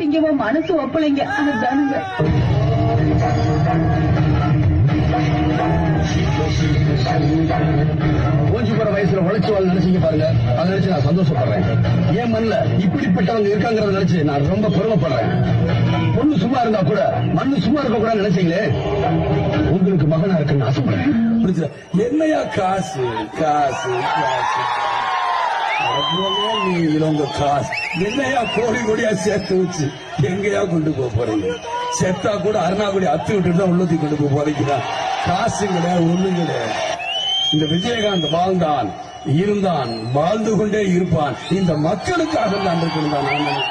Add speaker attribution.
Speaker 1: இங்க மனசு ஒப்பளைங்க அதுதானுங்க.
Speaker 2: ஓஞ்சி போற வயசுல உழைச்சு வாழ் நினைச்சீங்க பாருங்க, அதை நினைச்சு நான் சந்தோஷப்படுறேன். என் மண்ணுல இப்படிப்பட்டவங்க இருக்காங்கிறத நினைச்சு நான் ரொம்ப பெருமைப்படுறேன். பொண்ணு சும்மா இருந்தா கூட மண்ணு சும்மா இருக்க கூட நினைச்சீங்களே, உங்களுக்கு மகனா இருக்குன்னு ஆசைப்படுறேன்.
Speaker 3: என்னையா காசு காசு காசு நீ இவங்க காசு என்னையா கோடி கோடியா சேர்த்து வச்சு எங்கயா கொண்டு போக போறீங்க? செத்தா கூட அருணாக்குடி அத்து விட்டு தான் உள்ளத்தி கொண்டு போக போறீங்களா? காசு கிடையாது, ஒண்ணு கிடையாது. இந்த விஜயகாந்த் வாழ்ந்தான், இருந்தான், வாழ்ந்து கொண்டே இருப்பான். இந்த மக்களுக்காக தான் இருக்கணும் தான் நான்